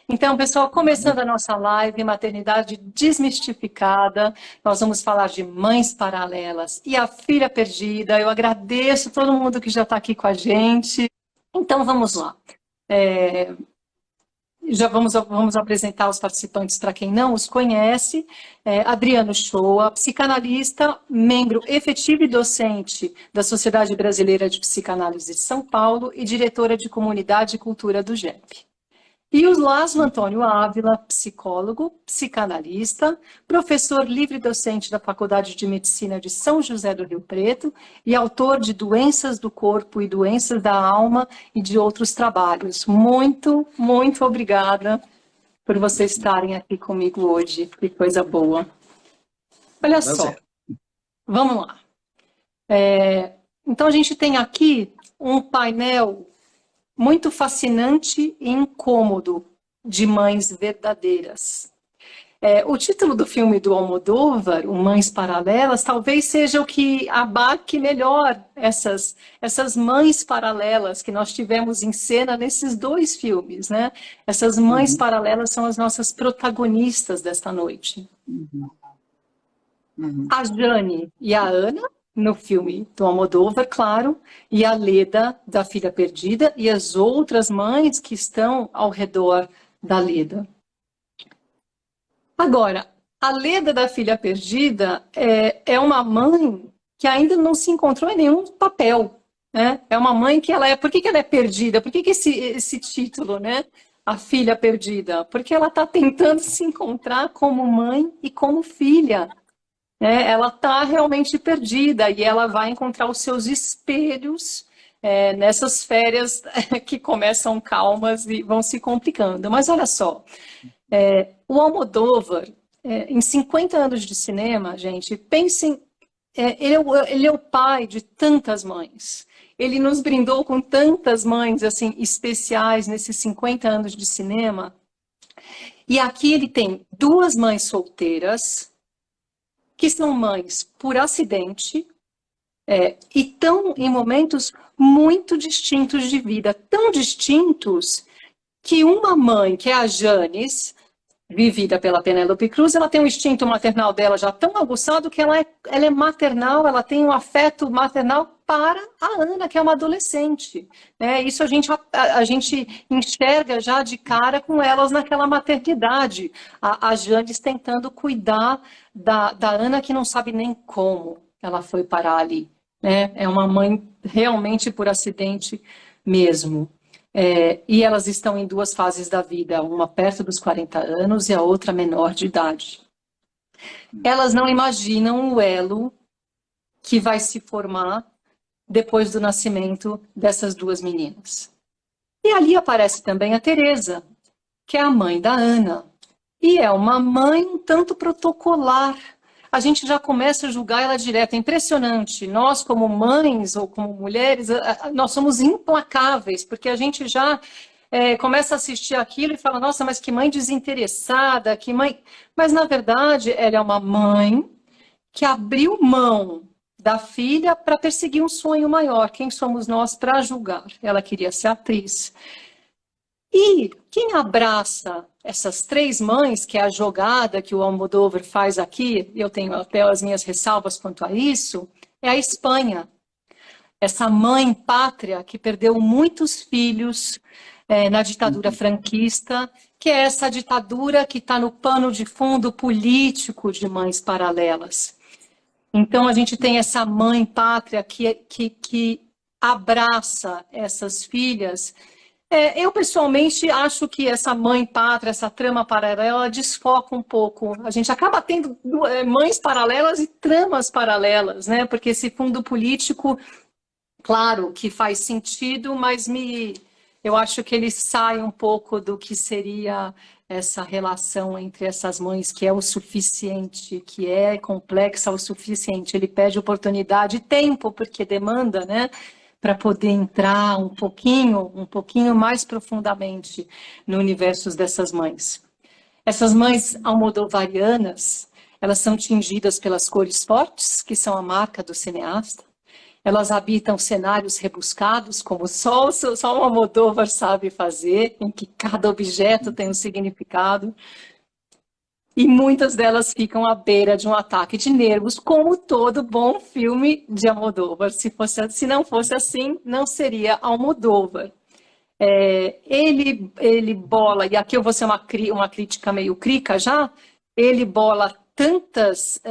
Então, pessoal, começando a nossa live Maternidade Desmistificada, nós vamos falar de mães paralelas e a filha perdida. Eu agradeço todo mundo que já está aqui com a gente. Então, vamos lá. Já vamos apresentar os participantes para quem não os conhece. Adriano Shoa, psicanalista, membro efetivo e docente da Sociedade Brasileira de Psicanálise de São Paulo e diretora de Comunidade e Cultura do GEP. E o Laszlo Antônio Ávila, psicólogo, psicanalista, professor livre-docente da Faculdade de Medicina de São José do Rio Preto e autor de Doenças do Corpo e Doenças da Alma e de outros trabalhos. Muito, muito obrigada por vocês estarem aqui comigo hoje. Que coisa boa. Olha só, vamos lá. Então, a gente tem aqui um painel muito fascinante e incômodo de mães verdadeiras. O título do filme do Almodóvar, o Mães Paralelas, talvez seja o que abarque melhor essas mães paralelas que nós tivemos em cena nesses dois filmes, né? Essas mães paralelas são as nossas protagonistas desta noite. A Jane e a Ana, no filme do Almodóvar, claro, e a Leda, da Filha Perdida, e as outras mães que estão ao redor da Leda. Agora, a Leda da Filha Perdida é uma mãe que ainda não se encontrou em nenhum papel, né? É uma mãe que ela é... Por que ela é perdida? Por que esse título, né? A Filha Perdida? Porque ela está tentando se encontrar como mãe e como filha. Ela está realmente perdida e ela vai encontrar os seus espelhos nessas férias que começam calmas e vão se complicando. Mas olha só, o Almodóvar, em 50 anos de cinema, gente, pensem, ele é o pai de tantas mães. Ele nos brindou com tantas mães assim, especiais nesses 50 anos de cinema. E aqui ele tem duas mães solteiras, que são mães por acidente e estão em momentos muito distintos de vida, tão distintos que uma mãe, que é a Janis, vivida pela Penélope Cruz, ela tem um instinto maternal dela já tão aguçado que ela é maternal, ela tem um afeto maternal para a Ana, que é uma adolescente. Isso a gente enxerga já de cara com elas naquela maternidade. A Janis tentando cuidar da Ana, que não sabe nem como ela foi parar ali. É uma mãe realmente por acidente mesmo. E elas estão em duas fases da vida, uma perto dos 40 anos e a outra menor de idade. Elas não imaginam o elo que vai se formar depois do nascimento dessas duas meninas. E ali aparece também a Teresa, que é a mãe da Ana. E é uma mãe um tanto protocolar. A gente já começa a julgar ela direto. É impressionante. Nós, como mães ou como mulheres, nós somos implacáveis, porque a gente já começa a assistir aquilo e fala, nossa, mas que mãe desinteressada, que mãe... Mas, na verdade, ela é uma mãe que abriu mão da filha para perseguir um sonho maior. Quem somos nós para julgar? Ela queria ser atriz. E quem abraça essas três mães, que é a jogada que o Almodóvar faz aqui, eu tenho até as minhas ressalvas quanto a isso, é a Espanha. Essa mãe pátria que perdeu muitos filhos na ditadura franquista, que é essa ditadura que está no pano de fundo político de mães paralelas. Então, a gente tem essa mãe pátria que abraça essas filhas. Eu, pessoalmente, acho que essa mãe pátria, essa trama paralela, desfoca um pouco. A gente acaba tendo mães paralelas e tramas paralelas, né? Porque esse fundo político, claro, que faz sentido, mas eu acho que ele sai um pouco do que seria essa relação entre essas mães, que é o suficiente, que é complexa o suficiente. Ele pede oportunidade e tempo, porque demanda, né? Para poder entrar um pouquinho mais profundamente no universo dessas mães. Essas mães almodovarianas, elas são tingidas pelas cores fortes, que são a marca do cineasta, Elas habitam cenários rebuscados, como só o Almodóvar sabe fazer, em que cada objeto tem um significado. E muitas delas ficam à beira de um ataque de nervos, como todo bom filme de Almodóvar. Se não fosse assim, não seria Almodóvar. Ele bola, e aqui eu vou ser uma crítica meio crica já, ele bola tantas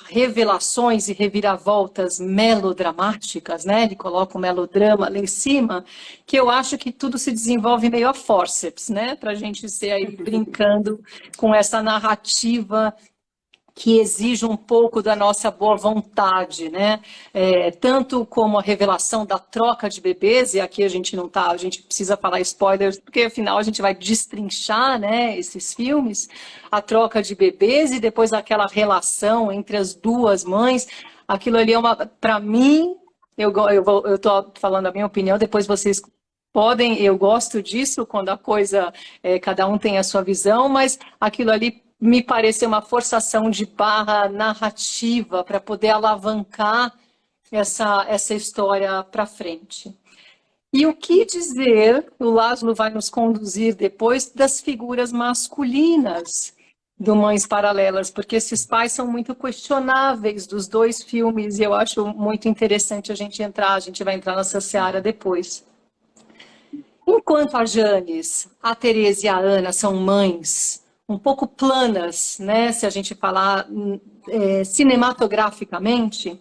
revelações e reviravoltas melodramáticas, né? Ele coloca o melodrama lá em cima, que eu acho que tudo se desenvolve meio a forceps, né? Para a gente ser aí brincando com essa narrativa que exige um pouco da nossa boa vontade, né? Tanto como a revelação da troca de bebês, e aqui a gente não tá, a gente precisa falar spoilers, porque afinal a gente vai destrinchar, né, esses filmes, a troca de bebês e depois aquela relação entre as duas mães, aquilo ali é para mim, eu tô falando a minha opinião, depois vocês podem, eu gosto disso, quando a coisa, cada um tem a sua visão, mas aquilo ali me pareceu uma forçação de barra narrativa para poder alavancar essa história para frente. E o que dizer, o Laszlo vai nos conduzir depois, das figuras masculinas do Mães Paralelas, porque esses pais são muito questionáveis dos dois filmes, e eu acho muito interessante a gente vai entrar nessa seara depois. Enquanto a Janis, a Teresa e a Ana são mães um pouco planas, né? Se a gente falar cinematograficamente,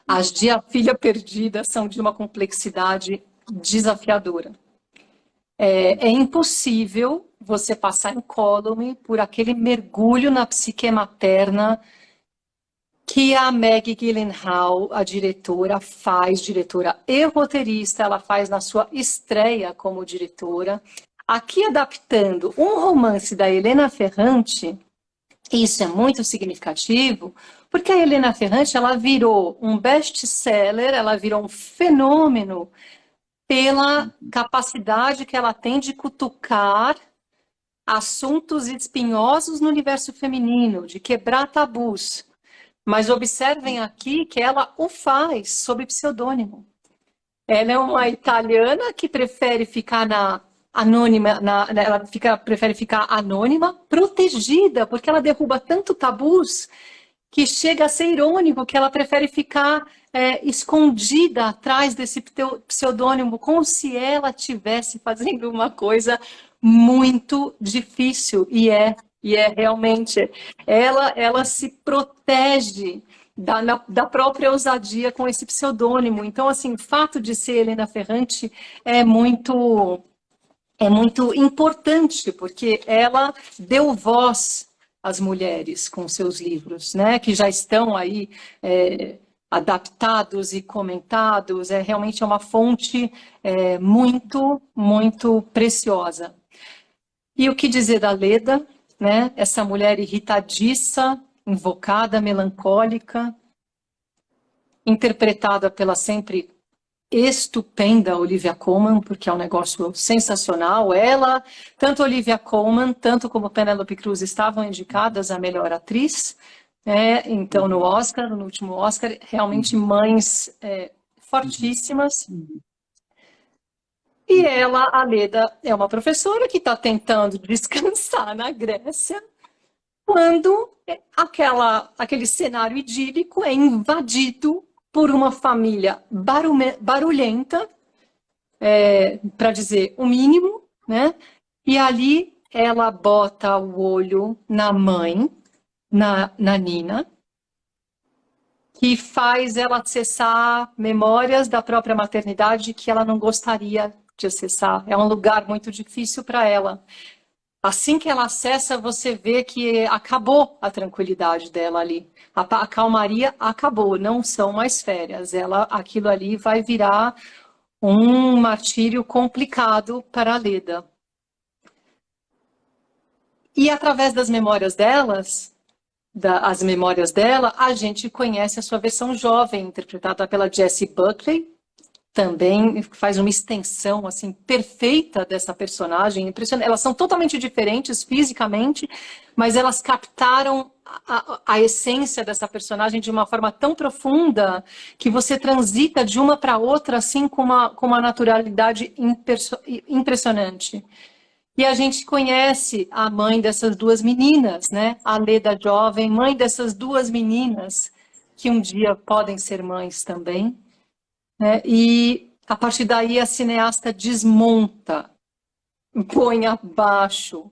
as de A Filha Perdida são de uma complexidade desafiadora. É impossível você passar incólume por aquele mergulho na psique materna que a Maggie Gyllenhaal, a diretora e roteirista, ela faz na sua estreia como diretora. Aqui adaptando um romance da Helena Ferrante, isso é muito significativo, porque a Helena Ferrante ela virou um best-seller, ela virou um fenômeno pela capacidade que ela tem de cutucar assuntos espinhosos no universo feminino, de quebrar tabus. Mas observem aqui que ela o faz sob pseudônimo. Ela é uma italiana que prefere ficar anônima, prefere ficar anônima, protegida, porque ela derruba tanto tabus que chega a ser irônico, que ela prefere ficar escondida atrás desse pseudônimo, como se ela estivesse fazendo uma coisa muito difícil, e é realmente, ela se protege da própria ousadia com esse pseudônimo. Então, assim, o fato de ser Helena Ferrante é muito importante, porque ela deu voz às mulheres com seus livros, né, que já estão aí adaptados e comentados. Realmente é uma fonte muito, muito preciosa. E o que dizer da Leda, né? Essa mulher irritadiça, invocada, melancólica, interpretada pela sempre estupenda Olivia Colman, porque é um negócio sensacional. Ela, tanto Olivia Colman, tanto como Penélope Cruz estavam indicadas a melhor atriz, então no último Oscar, realmente mães fortíssimas. E ela, a Leda, é uma professora que está tentando descansar na Grécia, quando aquele cenário idílico é invadido por uma família barulhenta, para dizer o mínimo, né? E ali ela bota o olho na mãe, na Nina, que faz ela acessar memórias da própria maternidade que ela não gostaria de acessar. É um lugar muito difícil para ela. Assim que ela acessa, você vê que acabou a tranquilidade dela ali. A calmaria acabou, não são mais férias. Aquilo ali vai virar um martírio complicado para a Leda. E através das memórias as memórias dela, a gente conhece a sua versão jovem, interpretada pela Jessie Buckley, também faz uma extensão assim perfeita dessa personagem, impressionante. Elas são totalmente diferentes fisicamente, mas elas captaram a essência dessa personagem de uma forma tão profunda que você transita de uma para outra assim com uma naturalidade impressionante. E a gente conhece a mãe dessas duas meninas, né? A Leda jovem, mãe dessas duas meninas que um dia podem ser mães também, né? E a partir daí a cineasta desmonta, põe abaixo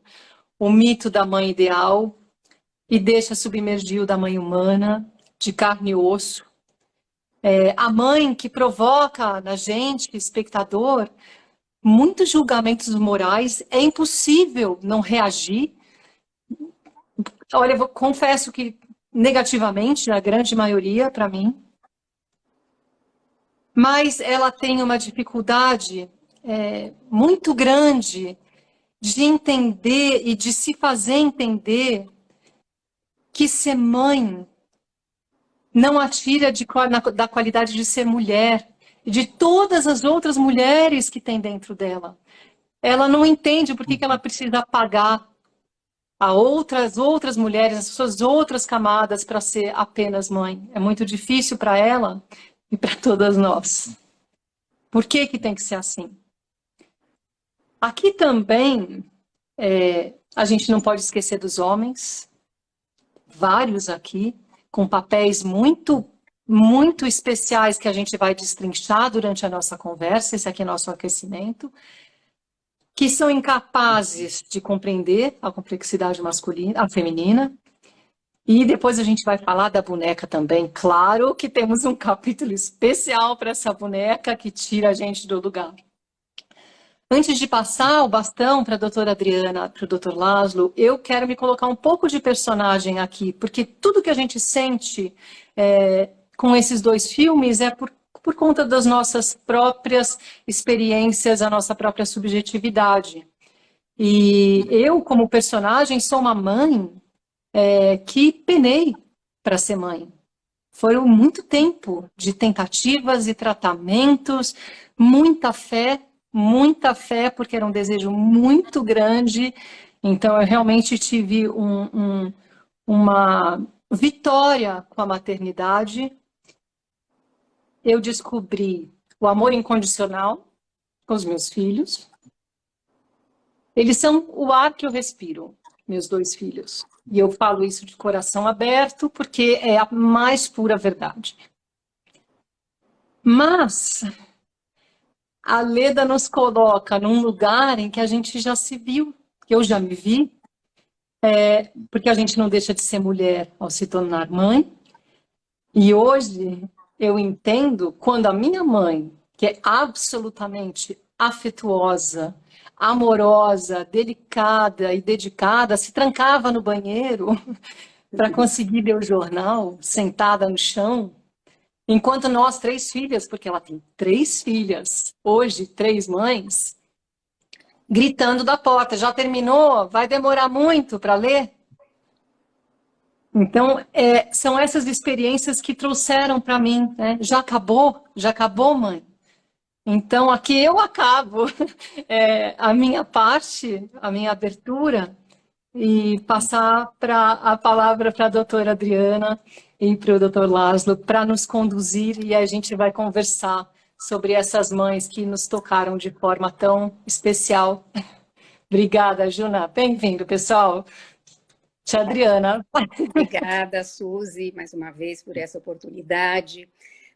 o mito da mãe ideal e deixa submergir o da mãe humana, de carne e osso. A mãe que provoca na gente, espectador, muitos julgamentos morais, é impossível não reagir. Olha, eu confesso que negativamente, a grande maioria, para mim, mas ela tem uma dificuldade muito grande de entender e de se fazer entender que ser mãe não a tira da qualidade de ser mulher e de todas as outras mulheres que tem dentro dela. Ela não entende por que ela precisa apagar a outras mulheres, as suas outras camadas para ser apenas mãe. É muito difícil para ela e para todas nós. Por que tem que ser assim? Aqui também a gente não pode esquecer dos homens, vários aqui, com papéis muito especiais que a gente vai destrinchar durante a nossa conversa, esse aqui é nosso aquecimento, que são incapazes de compreender a complexidade masculina, a feminina, e depois a gente vai falar da boneca também. Claro que temos um capítulo especial para essa boneca que tira a gente do lugar. Antes de passar o bastão para a doutora Adriana, para o doutor Laszlo, eu quero me colocar um pouco de personagem aqui, porque tudo que a gente sente com esses dois filmes é por conta das nossas próprias experiências, a nossa própria subjetividade. E eu, como personagem, sou uma mãe que penei para ser mãe. Foram muito tempo de tentativas e tratamentos, muita fé, porque era um desejo muito grande. Então, eu realmente tive uma vitória com a maternidade. Eu descobri o amor incondicional com os meus filhos. Eles são o ar que eu respiro, meus dois filhos. E eu falo isso de coração aberto, porque é a mais pura verdade. Mas a Leda nos coloca num lugar em que a gente já se viu, que eu já me vi, porque a gente não deixa de ser mulher ao se tornar mãe. E hoje eu entendo quando a minha mãe, que é absolutamente afetuosa, amorosa, delicada e dedicada, se trancava no banheiro para conseguir ler o jornal, sentada no chão, enquanto nós, três filhas, porque ela tem três filhas, hoje, três mães, gritando da porta, já terminou? Vai demorar muito para ler? Então, são essas experiências que trouxeram para mim, né? Já acabou, mãe? Então, aqui eu acabo a minha parte, a minha abertura, e passar a palavra para a doutora Adriana e para o doutor Laszlo para nos conduzir e a gente vai conversar sobre essas mães que nos tocaram de forma tão especial. Obrigada, Juna. Bem-vindo, pessoal. Tia Adriana. Obrigada, Suzy, mais uma vez por essa oportunidade.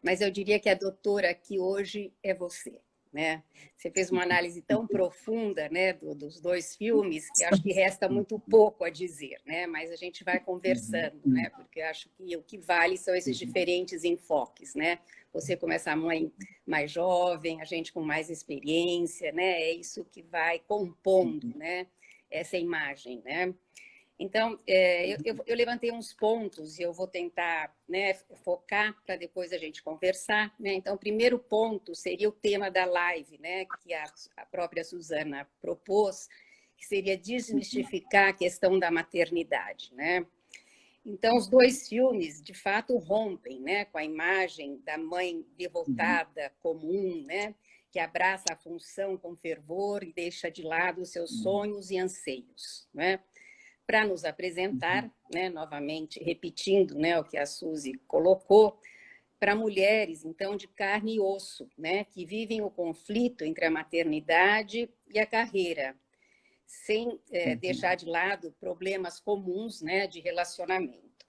Mas eu diria que a doutora aqui hoje é você, né? Você fez uma análise tão profunda, né, dos dois filmes que acho que resta muito pouco a dizer, né? Mas a gente vai conversando, né? Porque acho que o que vale são esses diferentes enfoques, né? Você como essa mãe mais jovem, a gente com mais experiência, né? É isso que vai compondo, né? Essa imagem, né? Então, eu levantei uns pontos e eu vou tentar, né, focar para depois a gente conversar, né? Então, o primeiro ponto seria o tema da live, né, que a própria Suzana propôs, que seria desmistificar a questão da maternidade, né? Então, os dois filmes, de fato, rompem, né, com a imagem da mãe devotada, comum, né, que abraça a função com fervor e deixa de lado os seus sonhos e anseios, né, para nos apresentar, né, novamente, repetindo, né, o que a Suzy colocou, para mulheres, então, de carne e osso, né, que vivem o conflito entre a maternidade e a carreira, sem deixar de lado problemas comuns, né, de relacionamento.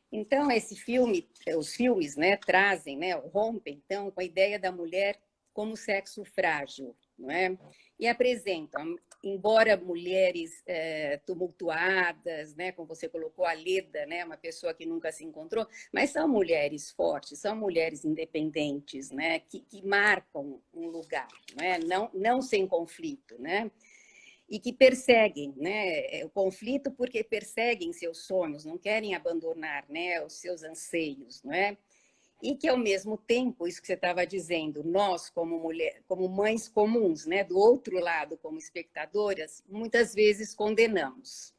Então, esse filme, os filmes, né, trazem, né, rompem, então, com a ideia da mulher como sexo frágil, não é? E apresentam, embora mulheres tumultuadas, né, como você colocou, a Leda, né, uma pessoa que nunca se encontrou, mas são mulheres fortes, são mulheres independentes, né, que marcam um lugar, não é? Não sem conflito, né? E que perseguem, né, o conflito porque perseguem seus sonhos, não querem abandonar, né, os seus anseios, não é? E que, ao mesmo tempo, isso que você estava dizendo, nós, como mulher, como mães comuns, né, do outro lado, como espectadoras, muitas vezes condenamos,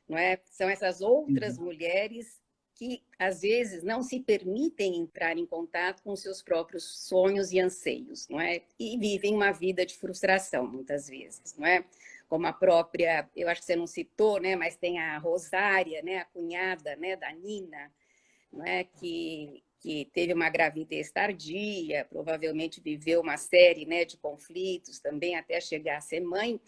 não é? São essas outras mulheres que, às vezes, não se permitem entrar em contato com seus próprios sonhos e anseios, não é? E vivem uma vida de frustração, muitas vezes, não é? Como a própria, eu acho que você não citou, né, mas tem a Rosária, né, a cunhada, né, da Nina, não é, que teve uma gravidez tardia, provavelmente viveu uma série, né, de conflitos também até chegar a ser mãe,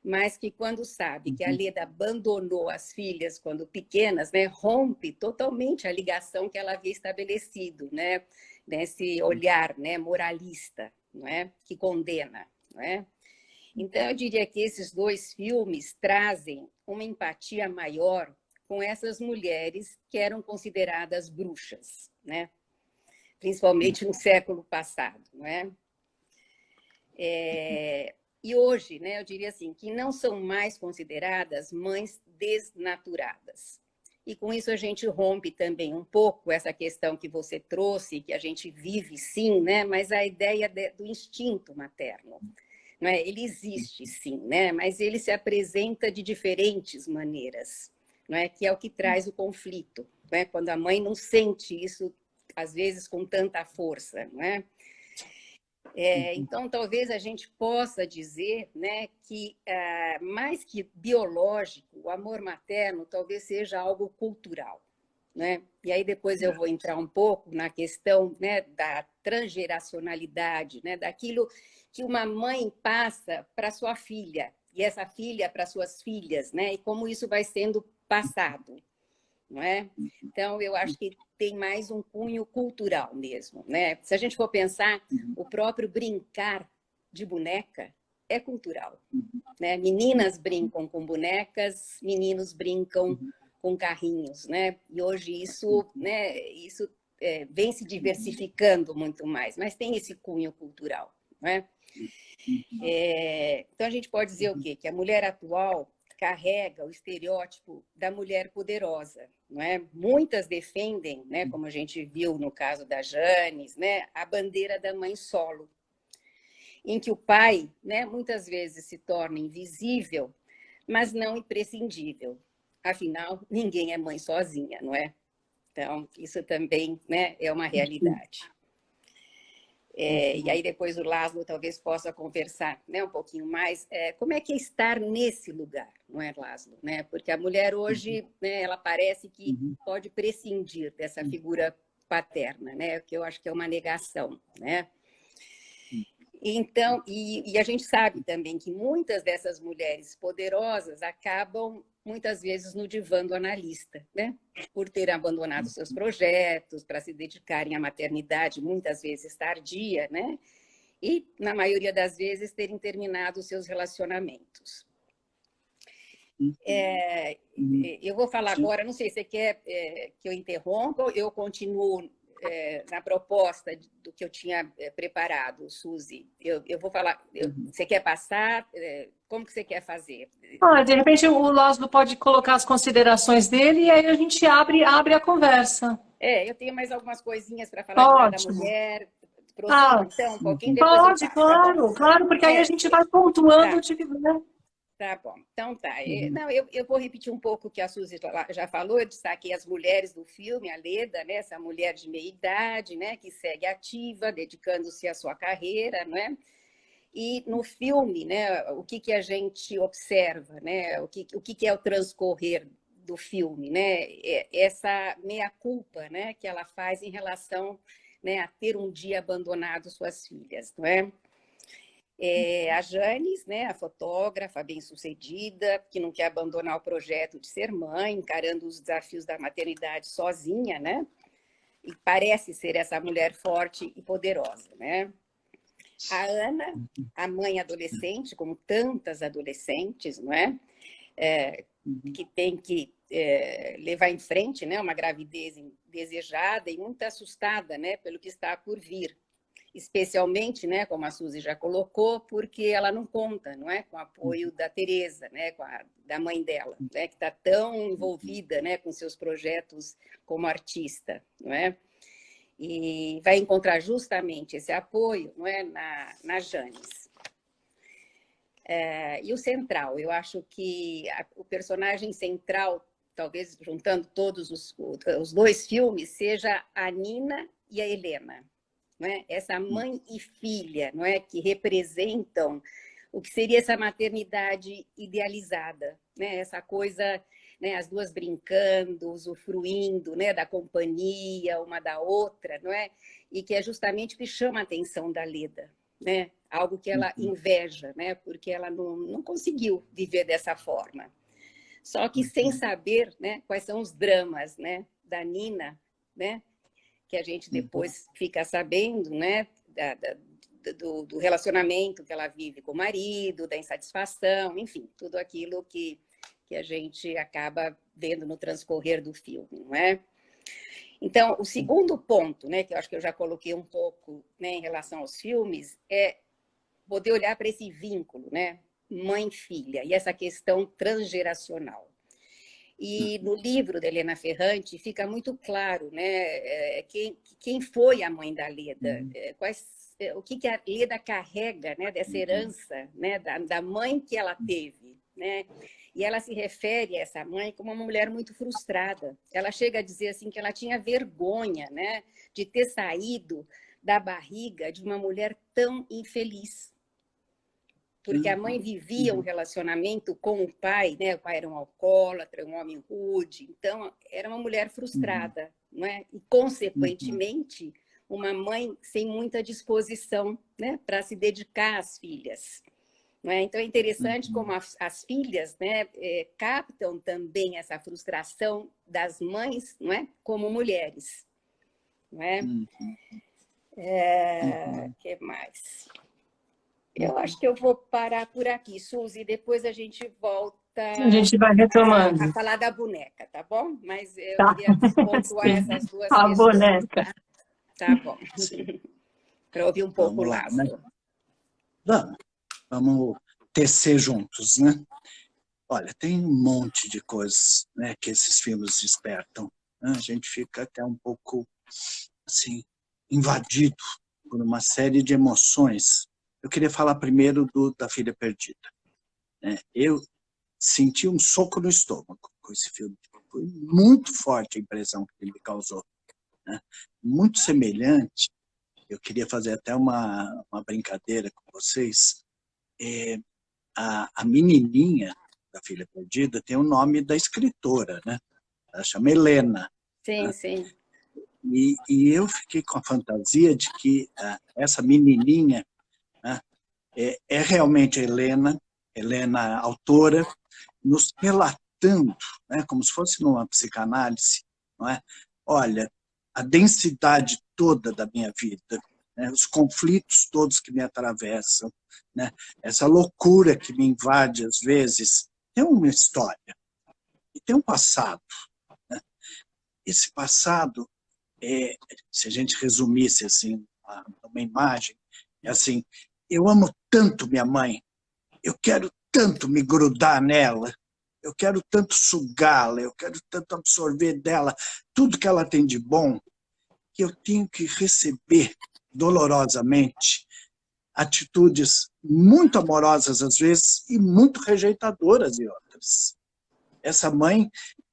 mas que quando sabe que a Leda abandonou as filhas quando pequenas, né, rompe totalmente a ligação que ela havia estabelecido, né, nesse olhar, né, moralista, não é, que condena, não é? Então, eu diria que esses dois filmes trazem uma empatia maior com essas mulheres que eram consideradas bruxas, né? Principalmente no século passado, não é? E hoje, né, eu diria assim, que não são mais consideradas mães desnaturadas. E com isso a gente rompe também um pouco essa questão que você trouxe, que a gente vive sim, né, mas a ideia do instinto materno. Não é? Ele existe sim, né, mas ele se apresenta de diferentes maneiras, não é? Que é o que traz o conflito, não é? Quando a mãe não sente isso, às vezes com tanta força, não é? Então, talvez a gente possa dizer, né, que, mais que biológico, o amor materno talvez seja algo cultural, né? E aí depois eu vou entrar um pouco na questão, né, da transgeracionalidade, né, daquilo que uma mãe passa para sua filha, e essa filha para suas filhas, né, e como isso vai sendo passado, não é? Então, eu acho que tem mais um cunho cultural mesmo, né? Se a gente for pensar, o próprio brincar de boneca é cultural, né? Meninas brincam com bonecas, meninos brincam com carrinhos, né? E hoje isso, né, isso vem se diversificando muito mais, mas tem esse cunho cultural, não é? Então, a gente pode dizer o quê? Que a mulher atual carrega o estereótipo da mulher poderosa, não é? Muitas defendem, né, como a gente viu no caso da Janes, né, a bandeira da mãe solo, em que o pai, né, muitas vezes se torna invisível, mas não imprescindível. Afinal, ninguém é mãe sozinha, não é? Então, isso também, né, é uma realidade. E aí depois o Laszlo talvez possa conversar, né, um pouquinho mais. Como é que é estar nesse lugar, não é, Laszlo? Né? Porque a mulher hoje, né, ela parece que pode prescindir dessa figura paterna, né, que eu acho que é uma negação, né? Então, e a gente sabe também que muitas dessas mulheres poderosas acabam, muitas vezes, no divã do analista, né? Por terem abandonado seus projetos, para se dedicarem à maternidade, muitas vezes tardia, né? E, na maioria das vezes, terem terminado seus relacionamentos. Eu vou falar agora, não sei se você quer que eu interrompa ou eu continuo na proposta do que eu tinha preparado, Suzy. Eu vou falar, você quer passar? Como que você quer fazer? De repente o Laszlo pode colocar as considerações dele e aí a gente abre a conversa. Eu tenho mais algumas coisinhas para falar da mulher. Prossigo, então, um pouquinho, depois eu Pode, passo, tá bom? claro, porque aí a gente vai pontuando. Tá. De... Tá bom, então tá. Não, eu vou repetir um pouco o que a Suzy já falou. Eu destaquei as mulheres do filme, a Leda, né, essa mulher de meia idade, né, que segue ativa, dedicando-se à sua carreira, né? E no filme, né, o que que a gente observa, né? O que é o transcorrer do filme, né? Essa meia-culpa, né, que ela faz em relação, né, a ter um dia abandonado suas filhas, não é? A Janes, né, a fotógrafa bem-sucedida, que não quer abandonar o projeto de ser mãe, encarando os desafios da maternidade sozinha, né? E parece ser essa mulher forte e poderosa, né? A Ana, a mãe adolescente, como tantas adolescentes, não é? Que tem que levar em frente, né, uma gravidez desejada e muito assustada, né, pelo que está por vir. Especialmente, né, como a Suzy já colocou, porque ela não conta, não é, com o apoio da Teresa, né, da mãe dela, né, que está tão envolvida, né, com seus projetos como artista, não é? E vai encontrar justamente esse apoio, não é, na Janes. E o central, eu acho que o personagem central, talvez juntando todos os dois filmes, seja a Nina e a Helena. Não é? Essa mãe e filha, não é, que representam o que seria essa maternidade idealizada, né? Essa coisa, né, as duas brincando, usufruindo, né, da companhia uma da outra, não é? E que é justamente o que chama a atenção da Leda, né? Algo que ela inveja, né? Porque ela não conseguiu viver dessa forma. Só que sem saber, né, quais são os dramas, né, da Nina, né? Que a gente depois fica sabendo, né, do relacionamento que ela vive com o marido, da insatisfação, enfim, tudo aquilo que a gente acaba vendo no transcorrer do filme, não é? Então, o segundo ponto, né, que eu acho que eu já coloquei um pouco, né, em relação aos filmes, é poder olhar para esse vínculo, né, mãe-filha, e essa questão transgeracional. E no livro da Helena Ferrante fica muito claro, né, quem foi a mãe da Leda, o que a Leda carrega, né, dessa herança, né, da mãe que ela teve, né? E ela se refere a essa mãe como uma mulher muito frustrada. Ela chega a dizer assim que ela tinha vergonha, né, de ter saído da barriga de uma mulher tão infeliz. Porque a mãe vivia um relacionamento com o pai, né? O pai era um alcoólatra, um homem rude, então era uma mulher frustrada, não é? E, consequentemente, uma mãe sem muita disposição, né, para se dedicar às filhas. Não é? Então é interessante como as filhas, né, captam também essa frustração das mães, não é? Como mulheres. Não é? Que mais? Eu acho que eu vou parar por aqui, Suzy, depois a gente volta A gente vai retomando. a falar da boneca, tá bom? Mas eu Tá. queria pontuar essas duas A questões. boneca. Tá bom. Para ouvir um pouco o Vamos lá, né? Lázaro. Vamos tecer juntos, né? Olha, tem um monte de coisas, né, que esses filmes despertam, né? A gente fica até um pouco, assim, invadido por uma série de emoções. Eu queria falar primeiro da Filha Perdida, né? Eu senti um soco no estômago com esse filme. Foi muito forte a impressão que ele me causou, né? Muito semelhante. Eu queria fazer até uma brincadeira com vocês. A menininha da Filha Perdida tem o nome da escritora, né? Ela chama Helena. Sim, né? sim. E eu fiquei com a fantasia de que essa menininha, né, é realmente a Helena autora, nos relatando, né, como se fosse numa psicanálise, não é? Olha, a densidade toda da minha vida, né, os conflitos todos que me atravessam, né, essa loucura que me invade às vezes, tem uma história e tem um passado. Né? Esse passado, se a gente resumisse assim, uma imagem, é assim: eu amo tanto minha mãe, eu quero tanto me grudar nela, eu quero tanto sugá-la, eu quero tanto absorver dela tudo que ela tem de bom, que eu tenho que receber dolorosamente atitudes muito amorosas às vezes e muito rejeitadoras em outras. Essa mãe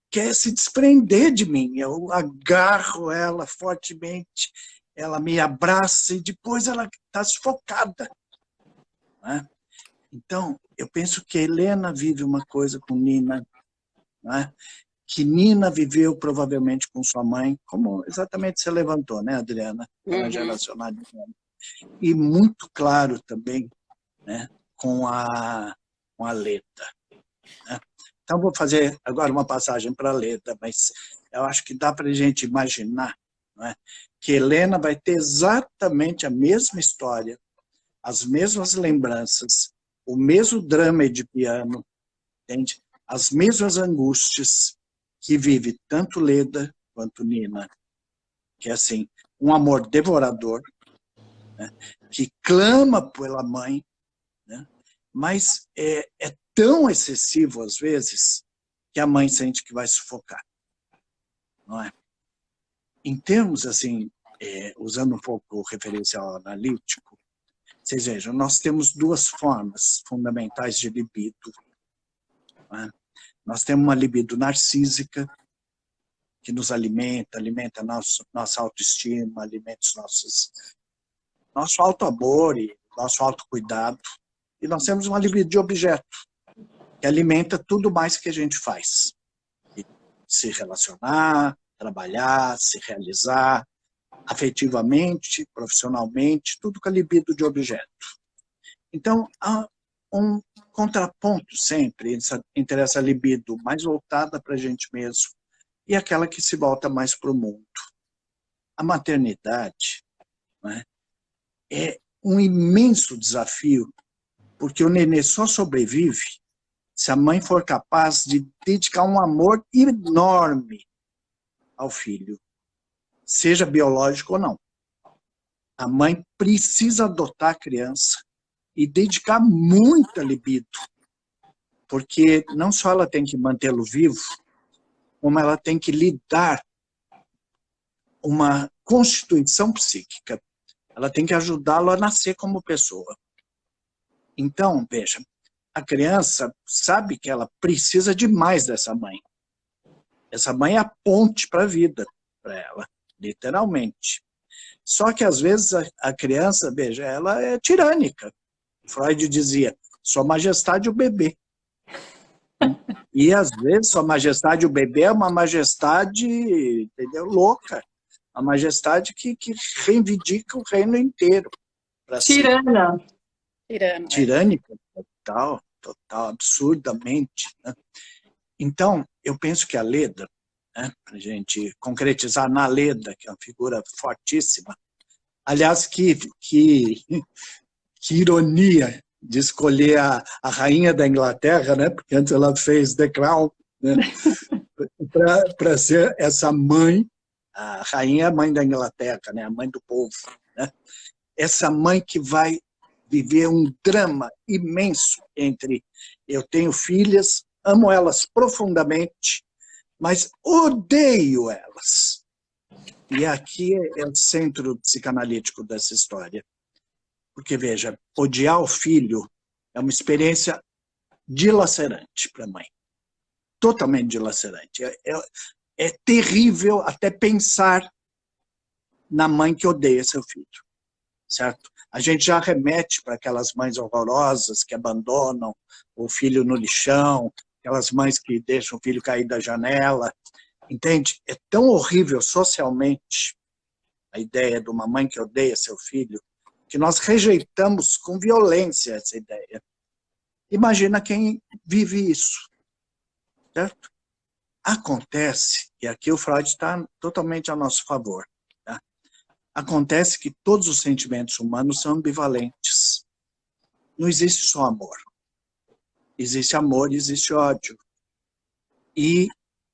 quer se desprender de mim, eu agarro ela fortemente, ela me abraça e depois ela está sufocada, né? Então, eu penso que a Helena vive uma coisa com Nina, né? Que Nina viveu provavelmente com sua mãe, como exatamente você levantou, né, Adriana? Pela geracionalidade. E muito claro também, né, com a Leda, né? Então, vou fazer agora uma passagem para a Leda, mas eu acho que dá para a gente imaginar, né, que Helena vai ter exatamente a mesma história, as mesmas lembranças, o mesmo drama de piano, entende? As mesmas angústias que vive tanto Leda quanto Nina, que é assim, um amor devorador, né, que clama pela mãe, né, mas é tão excessivo às vezes que a mãe sente que vai sufocar, não é? Em termos assim, usando um pouco o referencial analítico, vocês vejam, nós temos duas formas fundamentais de libido, não é? Nós temos uma libido narcísica, que nos alimenta nossa autoestima, alimenta nosso auto-amor e nosso autocuidado. E nós temos uma libido de objeto, que alimenta tudo mais que a gente faz. E se relacionar, trabalhar, se realizar, afetivamente, profissionalmente, tudo com a libido de objeto. Então, há um contraponto sempre entre essa libido mais voltada para a gente mesmo e aquela que se volta mais para o mundo. A maternidade, né, é um imenso desafio, porque o nenê só sobrevive se a mãe for capaz de dedicar um amor enorme ao filho, seja biológico ou não. A mãe precisa adotar a criança e dedicar muita libido, porque não só ela tem que mantê-lo vivo, como ela tem que lhe dar uma constituição psíquica. Ela tem que ajudá-lo a nascer como pessoa. Então, veja, a criança sabe que ela precisa demais dessa mãe. Essa mãe é a ponte para a vida, para ela, literalmente. Só que, às vezes, a criança, veja, ela é tirânica. Freud dizia, Sua Majestade o bebê. E, às vezes, Sua Majestade o bebê é uma majestade, entendeu, louca. Uma majestade que reivindica o reino inteiro. Tirana. Tirânica, total, absurdamente, né? Então, eu penso que a Leda, né, para a gente concretizar na Leda, que é uma figura fortíssima, aliás, que ironia de escolher a rainha da Inglaterra, né, porque antes ela fez The Crown, né, para ser essa mãe, a rainha é a mãe da Inglaterra, né, a mãe do povo, né, essa mãe que vai viver um drama imenso entre eu tenho filhas, amo elas profundamente, mas odeio elas. E aqui é o centro psicanalítico dessa história. Porque, veja, odiar o filho é uma experiência dilacerante para a mãe. Totalmente dilacerante. É terrível até pensar na mãe que odeia seu filho. Certo? A gente já remete para aquelas mães horrorosas que abandonam o filho no lixão, aquelas mães que deixam o filho cair da janela, entende? É tão horrível socialmente a ideia de uma mãe que odeia seu filho, que nós rejeitamos com violência essa ideia. Imagina quem vive isso, certo? Acontece, e aqui o Freud está totalmente a nosso favor, tá? Acontece que todos os sentimentos humanos são ambivalentes. Não existe só amor. Existe amor e existe ódio. E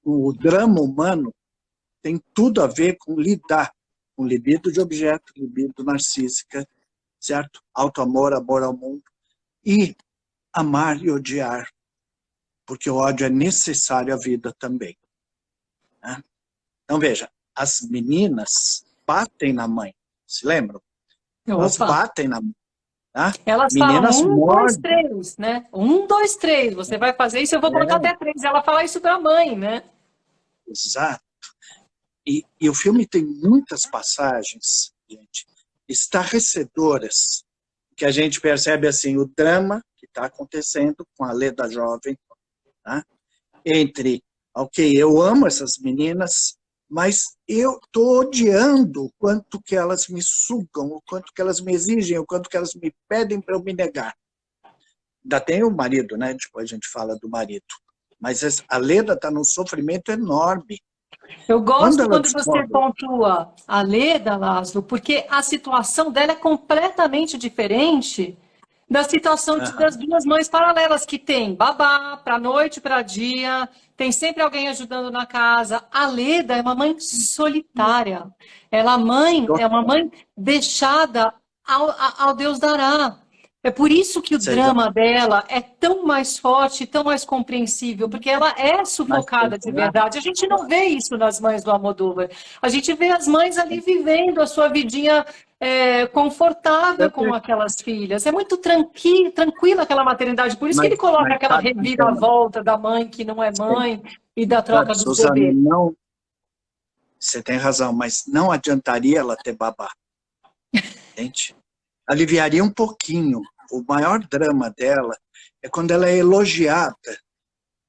o drama humano tem tudo a ver com lidar com libido de objeto, libido narcísica, certo? Auto-amor, amor ao mundo. E amar e odiar, porque o ódio é necessário à vida também, né? Então, veja, as meninas batem na mãe, se lembram? Elas batem na mãe. Tá? Elas falam Meninas 1, 2, mordem. 3, né? 1, 2, 3, você vai fazer isso, eu vou colocar até 3. Ela fala isso para a mãe, né? Exato. E o filme tem muitas passagens, gente, estarrecedoras, que a gente percebe assim, o drama que está acontecendo com a Leda jovem, tá? Entre, ok, eu amo essas meninas, mas eu estou odiando o quanto que elas me sugam, o quanto que elas me exigem, o quanto que elas me pedem para eu me negar. Ainda tem o marido, né? Depois a gente fala do marido. Mas a Leda está num sofrimento enorme. Eu Quando gosto ela quando você descobre... pontua a Leda, Lázaro, porque a situação dela é completamente diferente da situação das duas mães paralelas que tem babá para noite, para dia, tem sempre alguém ajudando na casa. A Leda é uma mãe solitária. É uma mãe deixada ao Deus dará. É por isso que o drama dela é tão mais forte, tão mais compreensível, porque ela é sufocada de verdade. A gente não vê isso nas mães do Almodóvar. A gente vê as mães ali vivendo a sua vidinha confortável com aquelas filhas. É muito tranquila aquela maternidade. Por isso que ele coloca aquela reviravolta da mãe que não é mãe e da troca dos Suzane, bebês. não, você tem razão, mas não adiantaria ela ter babá. Entende? Aliviaria um pouquinho. O maior drama dela é quando ela é elogiada,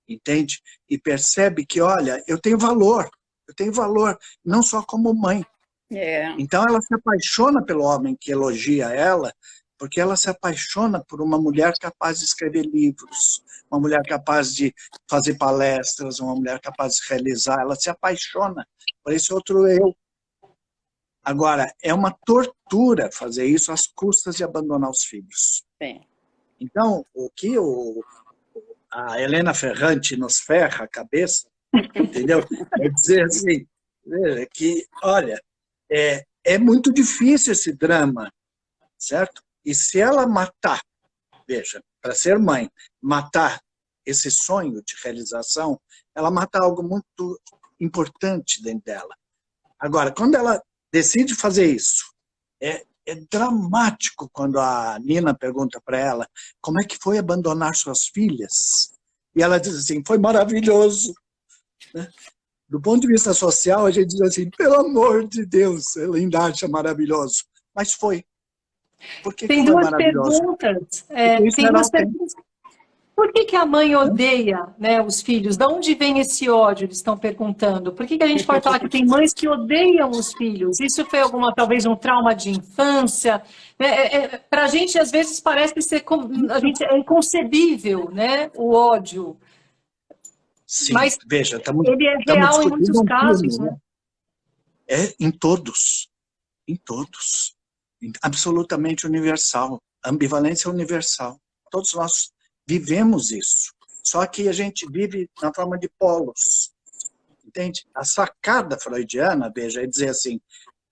entende? E percebe que, olha, eu tenho valor, não só como mãe. Então ela se apaixona pelo homem que elogia ela, porque ela se apaixona por uma mulher capaz de escrever livros, uma mulher capaz de fazer palestras, uma mulher capaz de realizar, ela se apaixona por esse outro eu. Agora, é uma tortura fazer isso às custas de abandonar os filhos. Então, o que a Helena Ferrante nos ferra a cabeça, entendeu? É dizer assim, que, olha, é muito difícil esse drama, certo? E se ela matar, veja, para ser mãe, matar esse sonho de realização, ela mata algo muito importante dentro dela. Agora, quando ela decide fazer isso, é dramático quando a Nina pergunta para ela como é que foi abandonar suas filhas. E ela diz assim, foi maravilhoso. Né? Do ponto de vista social, a gente diz assim, pelo amor de Deus, ela ainda acha maravilhoso. Mas foi. Por que Tem foi duas maravilhoso? perguntas. Isso Tem era duas autêntico. perguntas. Por que a mãe odeia, né, os filhos? De onde vem esse ódio? Eles estão perguntando. Por que a gente pode falar que tem mães que odeiam os filhos? Isso foi talvez um trauma de infância? Para a gente, às vezes, parece ser é inconcebível, né, o ódio. Sim, mas veja, ele é estamos real em discutindo muitos um casos, filme, né? É em todos, absolutamente universal, ambivalência universal. Todos nós vivemos isso, só que a gente vive na forma de polos, entende? A sacada freudiana, veja, é dizer assim,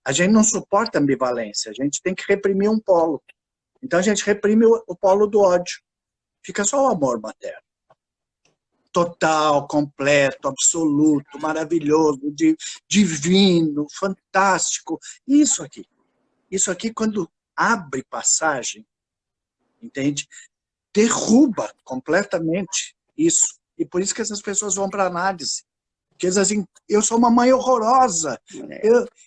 a gente não suporta ambivalência, a gente tem que reprimir um polo. Então a gente reprime o polo do ódio, fica só o amor materno. Total, completo, absoluto, maravilhoso, divino, fantástico. Isso aqui, quando abre passagem, entende? Derruba completamente isso. E por isso que essas pessoas vão para a análise. Porque eles dizem assim, eu sou uma mãe horrorosa,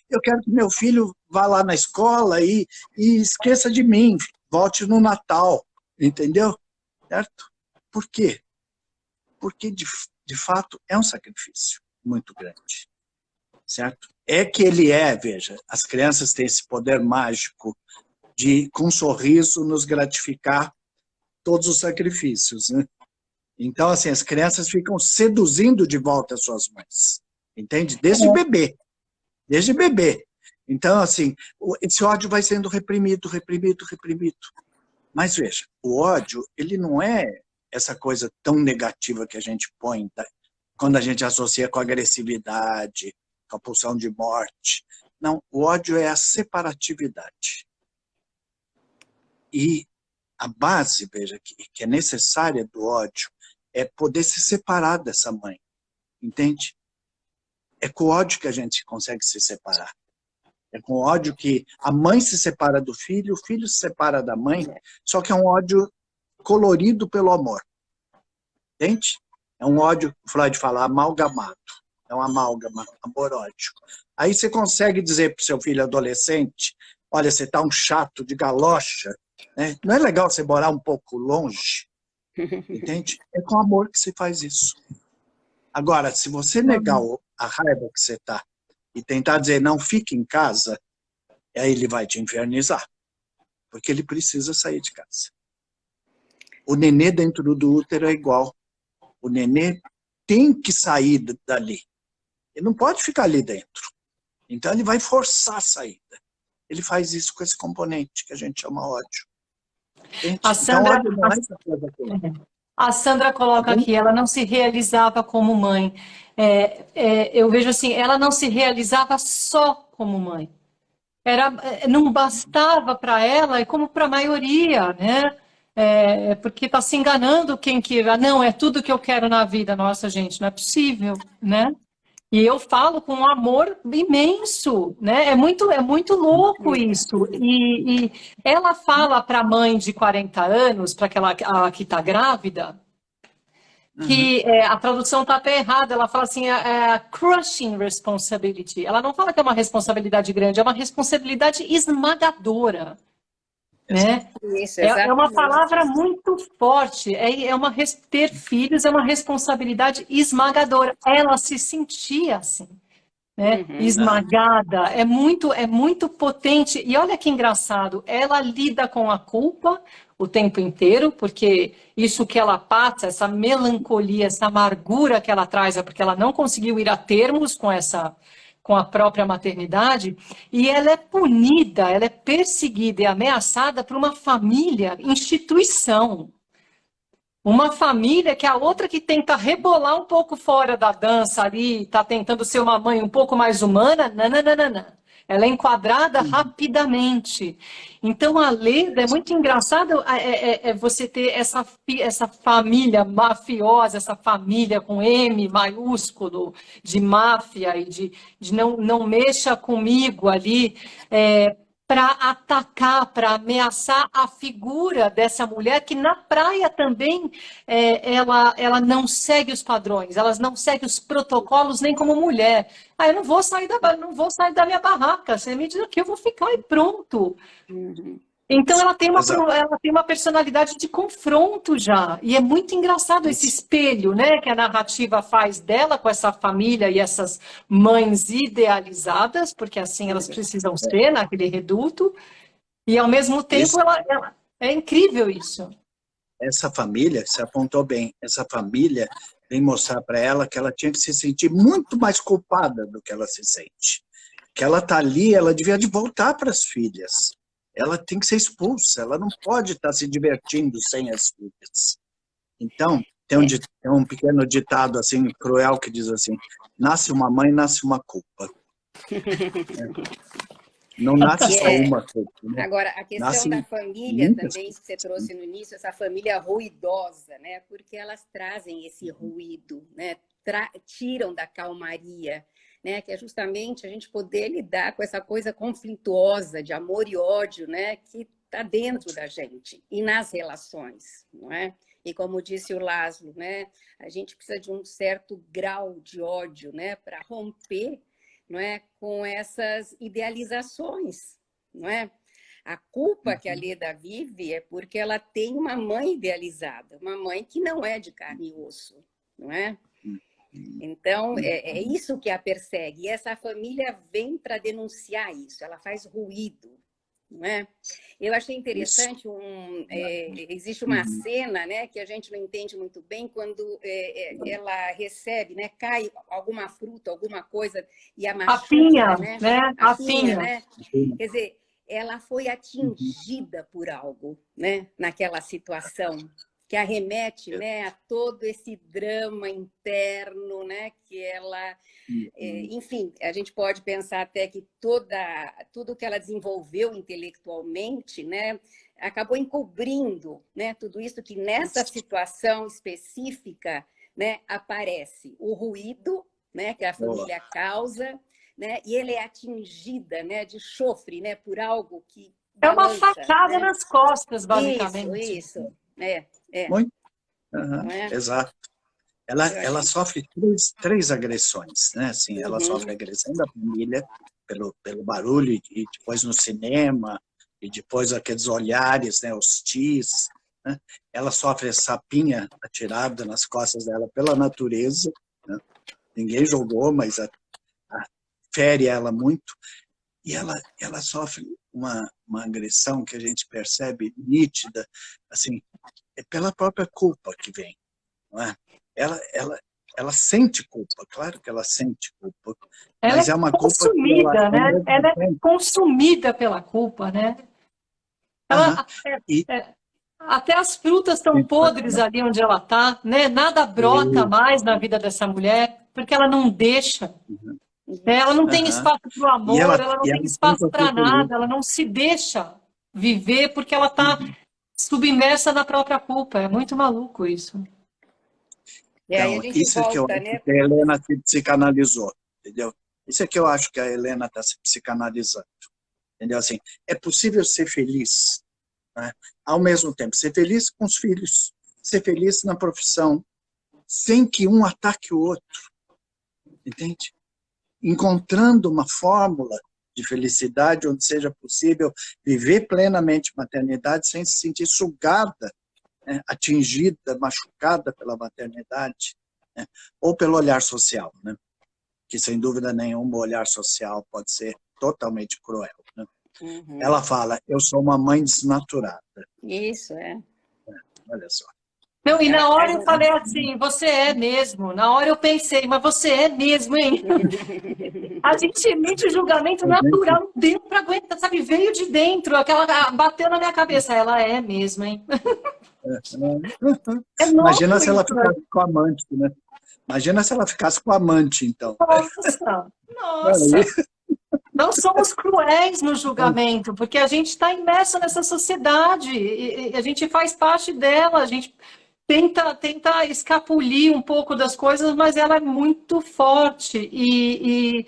eu quero que meu filho vá lá na escola e esqueça de mim, volte no Natal, entendeu? Certo? Por quê? Porque, de fato, é um sacrifício muito grande, certo? É que veja, as crianças têm esse poder mágico de, com um sorriso, nos gratificar todos os sacrifícios, né? Então, assim, as crianças ficam seduzindo de volta as suas mães, entende? Desde bebê. Então, assim, esse ódio vai sendo reprimido. Mas, veja, o ódio, ele não é essa coisa tão negativa que a gente põe quando a gente associa com a agressividade, com a pulsão de morte. Não, o ódio é a separatividade. E a base, veja, que é necessária do ódio, é poder se separar dessa mãe, entende? É com o ódio que a gente consegue se separar. É com ódio que a mãe se separa do filho, o filho se separa da mãe, só que é um ódio colorido pelo amor. Entende? É um ódio, o Freud fala, amalgamado. É um amálgama, amor-ódio. Aí você consegue dizer para o seu filho adolescente, olha, você está um chato de galocha, né? Não é legal você morar um pouco longe? Entende? É com amor que se faz isso. Agora, se você negar a raiva que você está e tentar dizer, não, fique em casa, aí ele vai te infernizar. Porque ele precisa sair de casa. O nenê dentro do útero é igual. O nenê tem que sair dali. Ele não pode ficar ali dentro. Então ele vai forçar a saída. Ele faz isso com esse componente que a gente chama ódio. A Então, Sandra, ódio não é essa coisa toda. a Sandra coloca aqui, ela não se realizava como mãe. Eu vejo assim, ela não se realizava só como mãe. Não bastava para ela, e como para a maioria, né? Porque está se enganando quem que... Não, é tudo que eu quero na vida. Nossa, gente, não é possível, né? E eu falo com um amor imenso, né? É muito louco isso. E ela fala para a mãe de 40 anos, para aquela a que está grávida, que a tradução está até errada. Ela fala assim, a crushing responsibility. Ela não fala que é uma responsabilidade grande, é uma responsabilidade esmagadora. Né? Isso, É uma exatamente. palavra muito forte. Ter filhos é uma responsabilidade esmagadora. Ela se sentia assim, né? Esmagada. É muito potente. E olha que engraçado, ela lida com a culpa o tempo inteiro, porque isso que ela passa, essa melancolia, essa amargura que ela traz, é porque ela não conseguiu ir a termos com a própria maternidade, e ela é punida, ela é perseguida e ameaçada por uma família, instituição. Uma família que é a outra que tenta rebolar um pouco fora da dança ali, está tentando ser uma mãe um pouco mais humana, não. Ela é enquadrada rapidamente. Então, a Leda, é muito engraçado você ter essa família mafiosa, essa família com M maiúsculo, de máfia e de não mexa comigo ali, para atacar, para ameaçar a figura dessa mulher que na praia também ela não segue os padrões, ela não segue os protocolos nem como mulher. Eu não vou sair da minha barraca, você me diz aqui, eu vou ficar e pronto. Então ela tem uma personalidade de confronto já, e é muito engraçado esse espelho, né, que a narrativa faz dela com essa família e essas mães idealizadas, porque assim elas precisam ser naquele reduto, e ao mesmo tempo é incrível isso. Essa família, você apontou bem, essa família vem mostrar para ela que ela tinha que se sentir muito mais culpada do que ela se sente. Que ela está ali, ela devia de voltar para as filhas. Ela tem que ser expulsa, ela não pode estar se divertindo sem as filhas. Então, tem um pequeno ditado assim, cruel, que diz assim, nasce uma mãe, nasce uma culpa. Não nasce só uma culpa. Né? Agora, a questão da família também, que você trouxe no início, essa família ruidosa, né? Porque elas trazem esse ruído, né? Tiram da calmaria, né? Que é justamente a gente poder lidar com essa coisa conflituosa de amor e ódio, né? Que está dentro da gente e nas relações, não é? E como disse o Laszlo, né? A gente precisa de um certo grau de ódio, né? Para romper, não é, com essas idealizações, não é? A culpa que a Leda vive é porque ela tem uma mãe idealizada, uma mãe que não é de carne e osso, não é? Então, é isso que a persegue. E essa família vem para denunciar isso, ela faz ruído, não é? Eu achei interessante, existe uma cena, né, que a gente não entende muito bem, quando ela recebe, né, cai alguma fruta, alguma coisa, e a machuca, né? A pinha, né? Quer dizer, ela foi atingida por algo, né, naquela situação, que arremete, né, a todo esse drama interno, né, que ela... enfim, a gente pode pensar até que tudo que ela desenvolveu intelectualmente, né, acabou encobrindo, né, tudo isso que nessa situação específica, né, aparece o ruído, né, que a família causa, né? E ela é atingida, né, de chofre, né, por algo que É uma balança, facada né? nas costas, basicamente. Isso. É, Muito. Aham, não é? exato. Eu Ela acho. sofre três agressões, né? Assim, ela sofre a agressão da família pelo barulho e depois no cinema e depois aqueles olhares, né? Hostis, né? Ela sofre a sapinha atirada nas costas dela pela natureza, né? Ninguém jogou, mas fere ela muito. E ela sofre uma agressão que a gente percebe nítida, assim, é pela própria culpa que vem, não é? Ela sente culpa, claro que ela sente culpa, Ela mas é é uma culpa que ela, consumida, ao né? mesmo Ela é tempo, consumida pela culpa, né? aham, Ela, e, até as frutas estão podres ali onde ela está, né? Nada brota e, mais na vida dessa mulher, porque ela não deixa. Né? Ela Isso. não tem aham, espaço para o amor, ela não e tem ela espaço tenta para tudo nada, ela isso. não se deixa viver porque ela está submersa na própria culpa. É muito maluco isso. E aí a Então, gente isso é que eu volta, acho né? que a Helena se psicanalizou, entendeu? Isso é que eu acho que a Helena está se psicanalizando, entendeu? Assim, é possível ser feliz, né? Ao mesmo tempo, ser feliz com os filhos, ser feliz na profissão, sem que um ataque o outro, entende? Encontrando uma fórmula de felicidade onde seja possível viver plenamente maternidade sem se sentir sugada, né? Atingida, machucada pela maternidade, né? Ou pelo olhar social, né? Que sem dúvida nenhuma o olhar social pode ser totalmente cruel, né? Uhum. Ela fala, eu sou uma mãe desnaturada, Isso, é. olha só. Não, e Ela na hora traz eu um... falei assim, você é mesmo. Na hora eu pensei, mas você é mesmo, hein? A gente emite o julgamento A gente, natural, não deu para aguentar, sabe? Veio de dentro, aquela bateu na minha cabeça. Ela é mesmo, hein? É imagina louco se ela isso, né? ficasse com a amante, né? Imagina se ela ficasse com a amante, então. Nossa, Aí, nossa. Não somos cruéis no julgamento, porque a gente está imerso nessa sociedade, e a gente faz parte dela, a gente tenta escapulir um pouco das coisas, mas ela é muito forte. E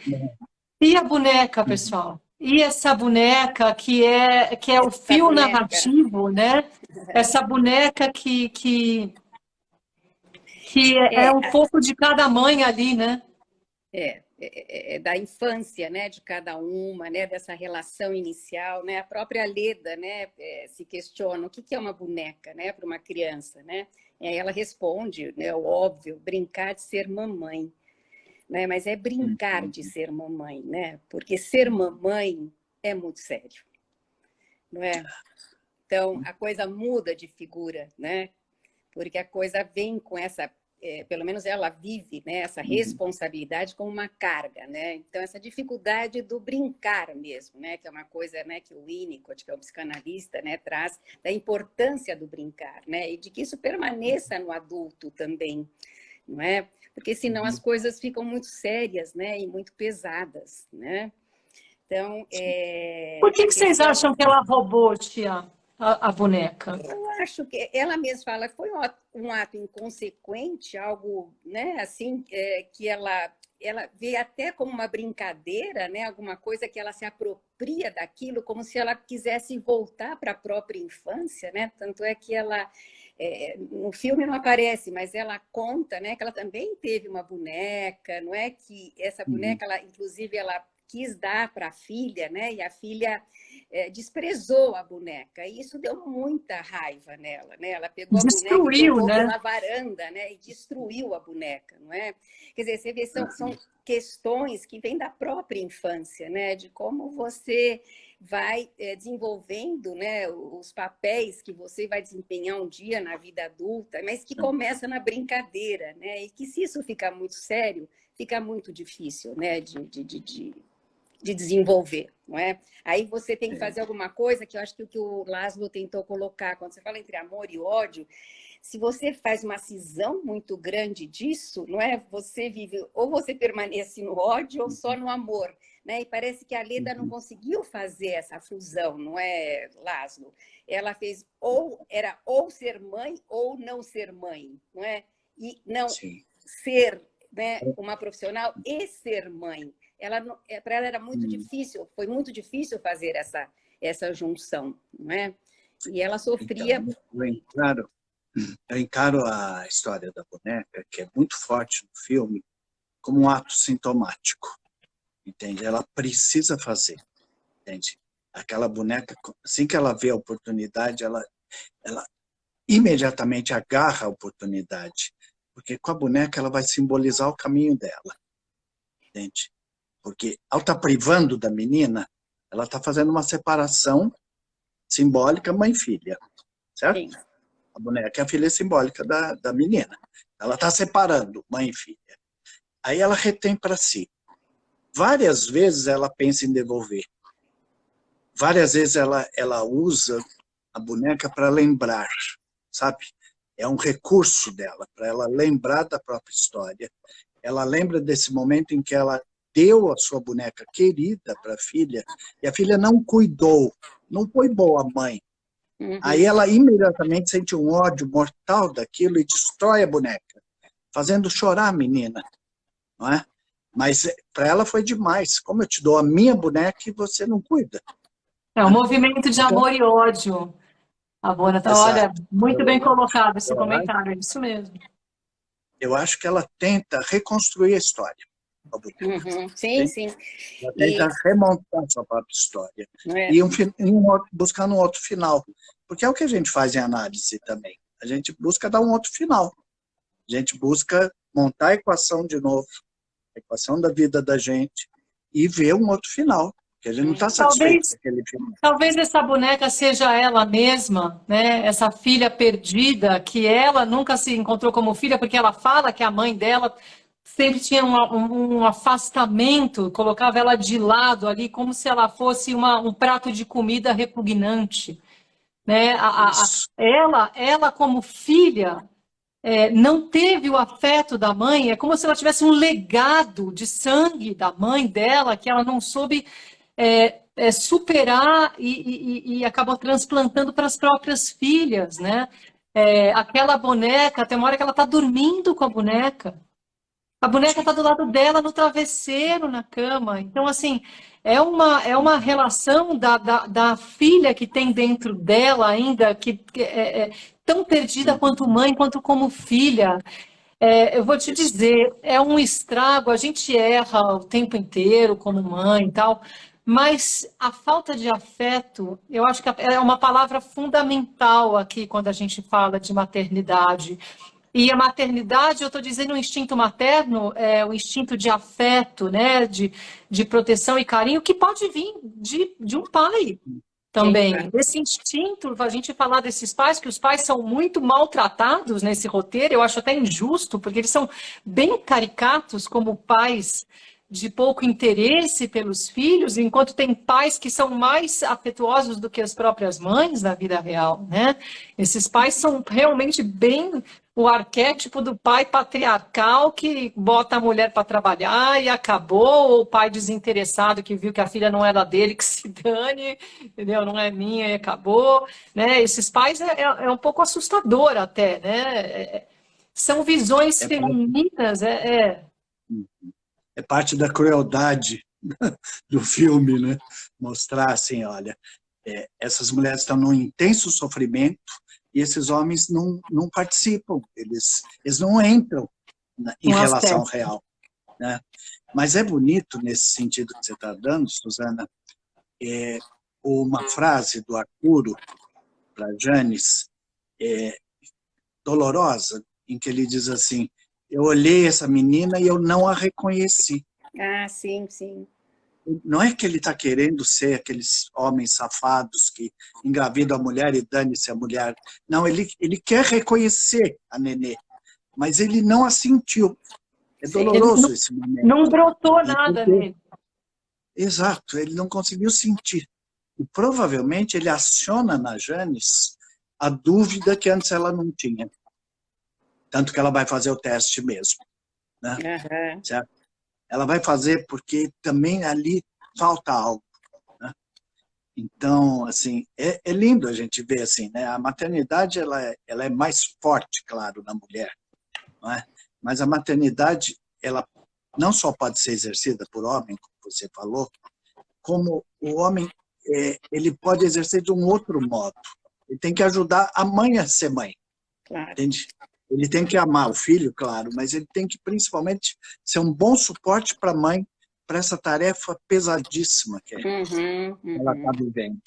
a boneca, pessoal? E essa boneca que é o Essa fio boneca. narrativo, né? Essa boneca que é É, um pouco de cada mãe ali, né? da infância, né, de cada uma, né, dessa relação inicial, né, a própria Leda, né, se questiona o que é uma boneca, né, para uma criança, né, e aí ela responde, né, o óbvio, brincar de ser mamãe, né, mas é brincar de ser mamãe, né, porque ser mamãe é muito sério, não é? Então a coisa muda de figura, né, porque a coisa vem com essa, pelo menos ela vive, né, essa responsabilidade como uma carga, né? Então essa dificuldade do brincar mesmo, né, que é uma coisa, né, que o Winnicott, que é um psicanalista, né, traz da importância do brincar, né, e de que isso permaneça no adulto também, não é? Porque senão as coisas ficam muito sérias, né, e muito pesadas, né? Então, Por que a vocês questão... acham que ela roubou, tia, a boneca? Eu acho que ela mesma fala que foi um ato inconsequente, algo, né, assim, que ela vê até como uma brincadeira, né, alguma coisa que ela se apropria daquilo, como se ela quisesse voltar para a própria infância, né? Tanto é que ela no filme não aparece, mas ela conta, né, que ela também teve uma boneca, não é que essa boneca, ela, inclusive, ela quis dar para a filha, né, e a filha desprezou a boneca, e isso deu muita raiva nela, né? Ela pegou a boneca e Destruiu, jogou né? pela varanda, né? E destruiu a boneca, não é? Quer dizer, você vê, são questões que vêm da própria infância, né? De como você vai desenvolvendo, né, os papéis que você vai desempenhar um dia na vida adulta, mas que começa na brincadeira, né? E que se isso ficar muito sério, fica muito difícil, né, de desenvolver, não é? Aí você tem que fazer alguma coisa, que eu acho que o que o Laszlo tentou colocar, quando você fala entre amor e ódio, se você faz uma cisão muito grande disso, não é? Você vive, ou você permanece no ódio ou só no amor, né? E parece que a Leda não conseguiu fazer essa fusão, não é, Laszlo? Ela fez era ou ser mãe ou não ser mãe, não é? E não sim. ser, né, uma profissional e ser mãe. para ela era muito difícil, foi muito difícil fazer essa junção, não é? E ela sofria. Então, eu encaro a história da boneca, que é muito forte no filme, como um ato sintomático, entende? Ela precisa fazer, entende? Aquela boneca, assim que ela vê a oportunidade, ela imediatamente agarra a oportunidade, porque com a boneca ela vai simbolizar o caminho dela, entende? Porque ao estar privando da menina, ela está fazendo uma separação simbólica mãe e filha, certo? Sim. A boneca é a filha simbólica da menina. Ela está separando mãe e filha. Aí ela retém para si. Várias vezes ela pensa em devolver. Várias vezes ela usa a boneca para lembrar, sabe? É um recurso dela, para ela lembrar da própria história. Ela lembra desse momento em que ela deu a sua boneca querida para a filha, e a filha não cuidou, não foi boa mãe. Aí ela imediatamente sente um ódio mortal daquilo e destrói a boneca, fazendo chorar a menina, não é? Mas para ela foi demais. Como eu te dou a minha boneca e você não cuida? É um movimento de Então, amor e ódio. A Bona tá, olha, exato. muito bem colocado esse Eu acho, comentário, é isso mesmo. eu acho que ela tenta reconstruir a história, a boneca. Sim, sim. Ela E, tenta remontar a sua própria história. é, E buscando um outro final. Porque é o que a gente faz em análise também. A gente busca dar um outro final. A gente busca montar a equação de novo, a equação da vida da gente, e ver um outro final. Porque a gente não está satisfeito com aquele final. Talvez essa boneca seja ela mesma, né? Essa filha perdida, que ela nunca se encontrou como filha, porque ela fala que a mãe dela sempre tinha um afastamento, colocava ela de lado ali, como se ela fosse um prato de comida repugnante, né? Ela como filha, não teve o afeto da mãe, é como se ela tivesse um legado de sangue da mãe dela, que ela não soube superar e acabou transplantando para as próprias filhas, né? Aquela boneca, tem uma hora que ela está dormindo com a boneca. A boneca está do lado dela no travesseiro, na cama. Então, assim, é uma relação da filha que tem dentro dela ainda, que é tão perdida quanto mãe, quanto como filha. Eu vou te dizer, é um estrago, a gente erra o tempo inteiro como mãe e tal, mas a falta de afeto, eu acho que é uma palavra fundamental aqui quando a gente fala de maternidade. E a maternidade, eu estou dizendo o instinto materno, o instinto de afeto, né, de proteção e carinho, que pode vir de um pai também. Esse instinto, a gente falar desses pais, que os pais são muito maltratados nesse roteiro, eu acho até injusto, porque eles são bem caricatos como pais de pouco interesse pelos filhos, enquanto tem pais que são mais afetuosos do que as próprias mães na vida real, né? Esses pais são realmente bem o arquétipo do pai patriarcal que bota a mulher para trabalhar e acabou, ou o pai desinteressado que viu que a filha não era dele, que se dane, entendeu? Não é minha e acabou, né? Esses pais é um pouco assustador até, né? São visões femininas, É parte da crueldade do filme, né? Mostrar assim, olha, essas mulheres estão num intenso sofrimento e esses homens não participam, eles não entram em relação real, né? Mas é bonito nesse sentido que você está dando, Susana, uma frase do Arturo para Janis, dolorosa, em que ele diz assim: eu olhei essa menina e eu não a reconheci. Ah, sim, sim. Não é que ele está querendo ser aqueles homens safados que engravidam a mulher e dane-se a mulher. Não, ele quer reconhecer a Nenê, mas ele não a sentiu. É doloroso esse momento. Não brotou nada nele. Exato, ele não conseguiu sentir. E provavelmente ele aciona na Janis a dúvida que antes ela não tinha. Tanto que ela vai fazer o teste mesmo, né? Certo? Ela vai fazer porque também ali falta algo, né? Então, assim, é lindo a gente ver assim, né? A maternidade ela é mais forte, claro, na mulher, não é? Mas a maternidade ela não só pode ser exercida por homem, como você falou, como o homem ele pode exercer de um outro modo. Ele tem que ajudar a mãe a ser mãe, Claro. entende? Ele tem que amar o filho, claro, mas ele tem que principalmente ser um bom suporte para a mãe, para essa tarefa pesadíssima que ela está vivendo.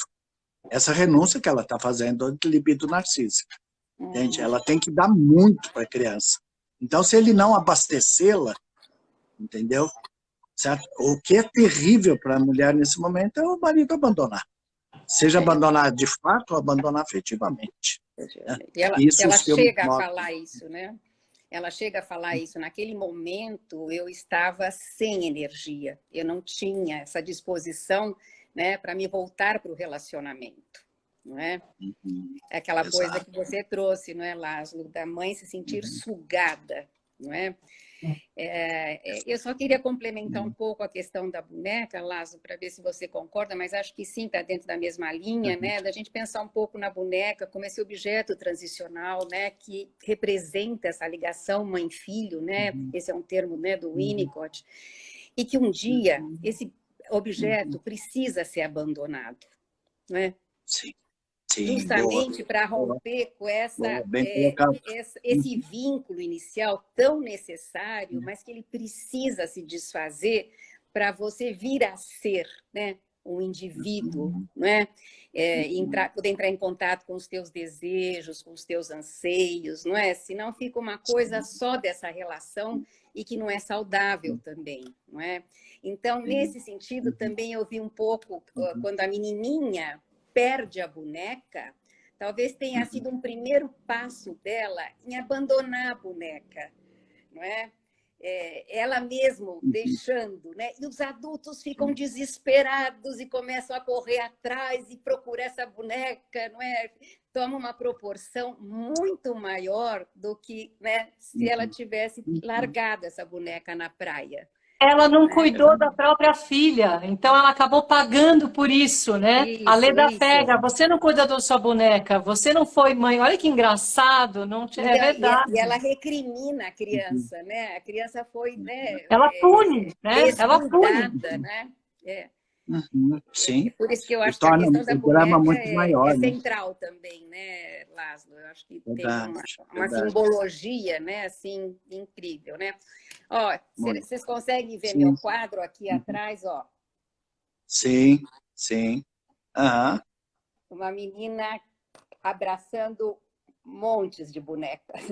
Essa renúncia que ela está fazendo de libido narcísica. Entende? Ela tem que dar muito para a criança. Então, se ele não abastecê-la, entendeu? Certo? O que é terrível para a mulher nesse momento é o marido abandonar. Seja abandonar de fato ou abandonar afetivamente. E ela chega a falar isso, né? Ela chega a falar isso. Naquele momento, eu estava sem energia. Eu não tinha essa disposição, né, para me voltar para o relacionamento. Não é? É aquela Exato. Coisa que você trouxe, não é, Laszlo? Da mãe se sentir sugada, não é? Eu só queria complementar um pouco a questão da boneca, Laszlo, para ver se você concorda, mas acho que sim, está dentro da mesma linha, né? Da gente pensar um pouco na boneca como esse objeto transicional, né? Que representa essa ligação mãe-filho, né? Esse é um termo, né, do Winnicott. E que um dia esse objeto precisa ser abandonado, não é? Sim. Sim, justamente para romper com esse vínculo inicial tão necessário, mas que ele precisa se desfazer para você vir a ser, né, um indivíduo, né? Poder entrar em contato com os teus desejos, com os teus anseios, não é? Senão fica uma coisa só dessa relação e que não é saudável também, não é? Então, nesse sentido, também eu vi um pouco, quando a menininha perde a boneca, talvez tenha sido um primeiro passo dela em abandonar a boneca, não é? Ela mesmo deixando, né? E os adultos ficam desesperados e começam a correr atrás e procurar essa boneca, não é? Toma uma proporção muito maior do que, né, se ela tivesse largado essa boneca na praia. Ela não cuidou da própria filha, então ela acabou pagando por isso, né? Isso, a Leda pega, você não cuida da sua boneca, você não foi mãe, olha que engraçado, não então, é verdade. E ela recrimina a criança, né? A criança foi, né? Ela pune, né? Ela pune. Né? Sim. Por isso que eu acho que a questão da boneca boneca maior, né? central também, né, Laszlo? Eu acho que Verdade, tem uma simbologia, né, assim, incrível, né? Ó, vocês conseguem ver meu quadro aqui atrás, ó? Sim, sim. Uma menina abraçando montes de bonecas.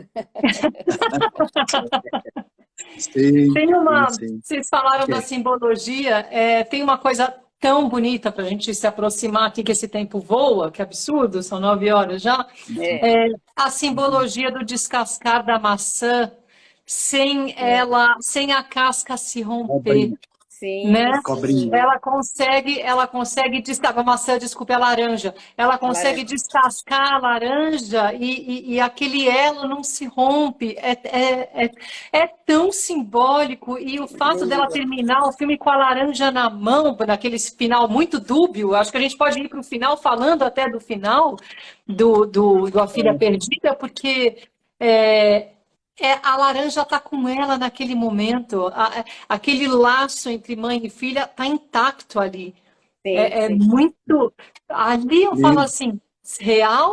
Sim, Tem uma, sim. vocês falaram da simbologia, tem uma coisa tão bonita para a gente se aproximar aqui, que esse tempo voa, que absurdo, são 9 horas já. A simbologia do descascar da maçã sem a casca se romper. Sim, né? Cobrinha. Ela consegue descascar a maçã, desculpe, a laranja. Ela consegue descascar a laranja e aquele elo não se rompe. É tão simbólico. E o fato dela terminar o filme com a laranja na mão, naquele final muito dúbio, acho que a gente pode ir para o final falando até do final do A Filha Perdida, porque a laranja está com ela naquele momento. Aquele laço entre mãe e filha está intacto ali. Sim. Muito... Ali eu falo assim, real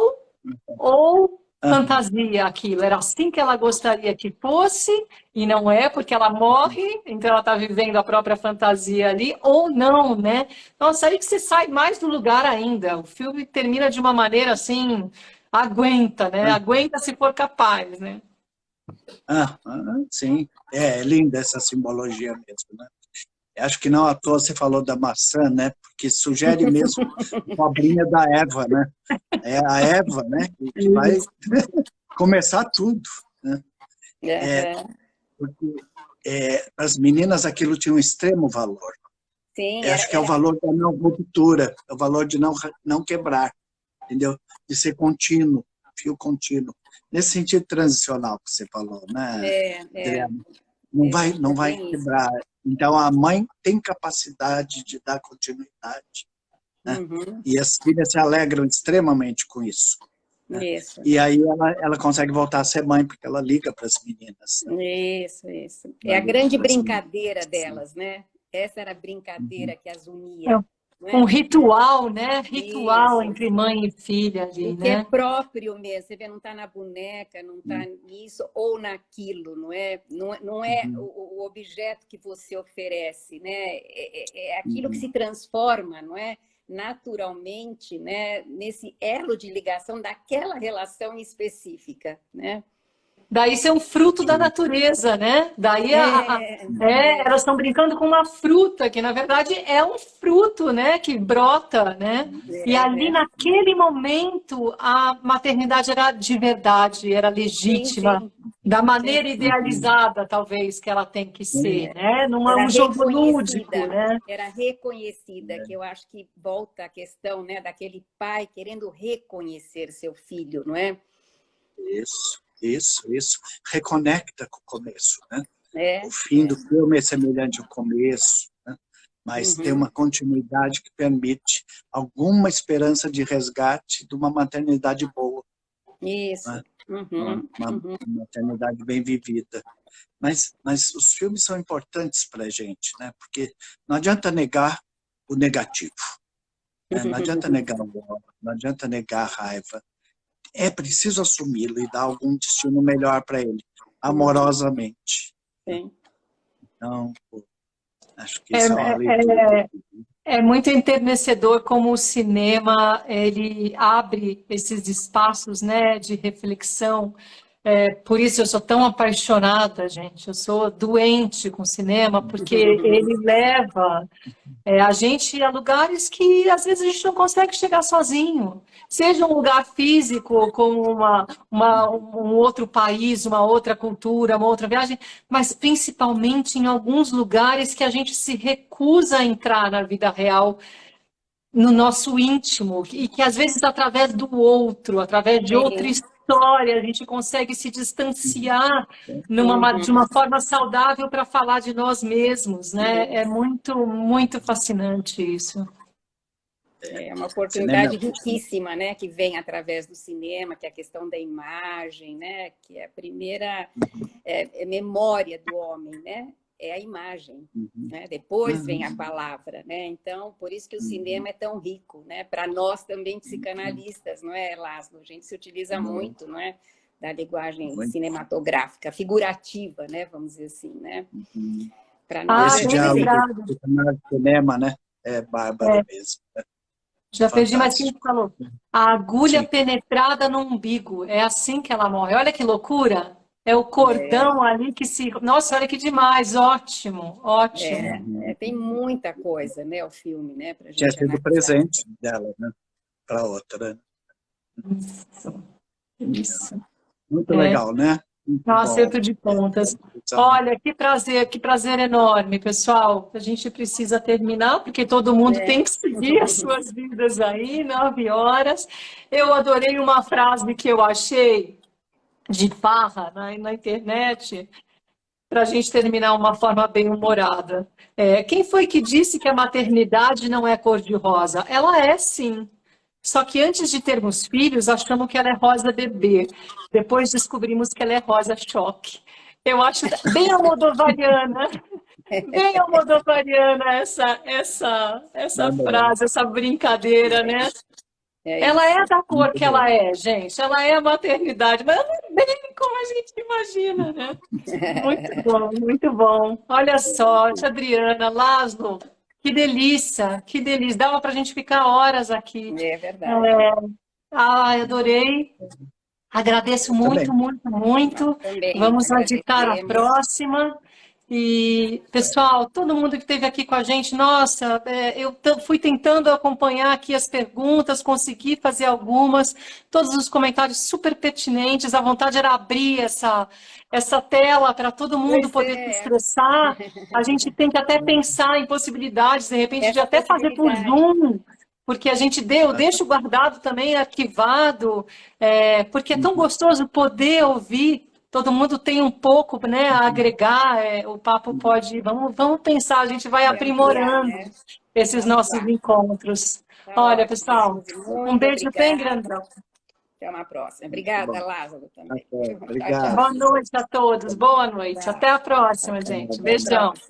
ou fantasia aquilo? Era assim que ela gostaria que fosse, e não é, porque ela morre, então ela está vivendo a própria fantasia ali, ou não, né? Nossa, aí que você sai mais do lugar ainda. O filme termina de uma maneira assim, aguenta, né? Aguenta se for capaz, né? Sim, é linda essa simbologia mesmo, né? Acho que não à toa você falou da maçã, né? Porque sugere mesmo a cobrinha da Eva, né? É a Eva, né? Que vai começar tudo, né? Porque as meninas aquilo tinha um extremo valor. Sim, acho que é o valor da não ruptura, é o valor de não quebrar, entendeu? De ser contínuo, fio contínuo. Nesse sentido transicional que você falou, né, Adriana? Não vai quebrar. Então, a mãe tem capacidade de dar continuidade. Né? E as filhas se alegram extremamente com isso. né? Isso. E aí ela consegue voltar a ser mãe, porque ela liga para as meninas. Né? Isso. É a grande brincadeira delas, né? Essa era a brincadeira que as unia. Um ritual, né? Ritual Isso. entre mãe e filha ali, O que é né? próprio mesmo, você vê, não está na boneca, não está nisso ou naquilo, não é? Não é o objeto que você oferece, né? É aquilo que se transforma, não é? Naturalmente, né? Nesse elo de ligação daquela relação específica, né? Daí isso é um fruto da natureza, né? Daí elas estão brincando com uma fruta, que na verdade é um fruto, né? Que brota, né? E ali naquele momento a maternidade era de verdade, era legítima, Sim. da maneira idealizada, talvez, que ela tem que ser, né? Não é Era um jogo lúdico, né? Era reconhecida, que eu acho que volta a questão, né, daquele pai querendo reconhecer seu filho, não é? Isso. Reconecta com o começo, né? O fim do É. filme é semelhante ao começo, né? Mas tem uma continuidade que permite alguma esperança de resgate de uma maternidade boa. Isso. Né? Uma maternidade bem vivida. Mas os filmes são importantes para a gente, né? Porque não adianta negar o negativo. Né? Não adianta negar o ódio, não adianta negar a raiva. É preciso assumi-lo e dar algum destino melhor para ele, amorosamente. Sim. Então, acho que isso é uma leitura. É muito enternecedor como o cinema ele abre esses espaços, né, de reflexão. Por isso eu sou tão apaixonada, gente. Eu sou doente com cinema, porque ele leva a gente a lugares que às vezes a gente não consegue chegar sozinho. Seja um lugar físico, como um outro país, uma outra cultura, uma outra viagem, mas principalmente em alguns lugares que a gente se recusa a entrar na vida real, no nosso íntimo, e que às vezes através do outro, através de outra história, a gente consegue se distanciar de uma forma saudável para falar de nós mesmos, né? É muito, muito fascinante isso. É uma oportunidade riquíssima, né, que vem através do cinema, que é a questão da imagem, né, que é a primeira memória do homem, né? É a imagem, né? Depois vem a palavra, né? Então, por isso que o cinema é tão rico, né? Para nós também psicanalistas, não é, Laszlo? A gente se utiliza muito, não é, da linguagem cinematográfica, figurativa, né? Vamos dizer assim, né? Para nós esse diálogo do cinema, né? É bárbaro mesmo. Né? Já perdi, mas quem falou? A agulha penetrada no umbigo, é assim que ela morre. Olha que loucura! É o cordão ali que se... Nossa, olha que demais, ótimo. Tem muita coisa, né, o filme, né, pra gente tinha sido analisar. Presente dela, né, para outra. Isso. Muito legal, né? Um acerto de contas. Olha, que prazer enorme, pessoal. A gente precisa terminar, porque todo mundo tem que seguir as suas vidas aí, 9 horas. Eu adorei uma frase que eu achei de farra na internet, para a gente terminar uma forma bem humorada. Quem foi que disse que a maternidade não é cor-de-rosa? Ela é, sim. Só que antes de termos filhos, achamos que ela é rosa bebê. Depois descobrimos que ela é rosa choque. Eu acho bem almodovariana, essa frase, essa brincadeira, né? Ela é da cor que ela é, gente. Ela é a maternidade, mas ela não é bem como a gente imagina, né? Muito bom, muito bom. Olha só, tia Adriana, Laszlo, que delícia, que delícia. Dava para a gente ficar horas aqui. É verdade. Adorei. Agradeço muito, muito, muito. Vamos agitar a próxima. E, pessoal, todo mundo que esteve aqui com a gente, nossa, eu fui tentando acompanhar aqui as perguntas, consegui fazer algumas, todos os comentários super pertinentes, a vontade era abrir essa tela para todo mundo poder se expressar. A gente tem que até pensar em possibilidades, de repente, de até fazer por Zoom, porque a gente deixo guardado também, arquivado, porque é tão gostoso poder ouvir. Todo mundo tem um pouco, né, a agregar, o papo pode... Vamos pensar, a gente vai aprimorando esses nossos encontros. Olha, pessoal, um beijo bem grandão. Até uma próxima. Obrigada, Bom, Lázaro, também. até. Tchau, Obrigado. Boa tchau. noite a todos, boa noite. Tchau. Até a próxima, Até, gente. boa Até a Beijão. noite. próxima.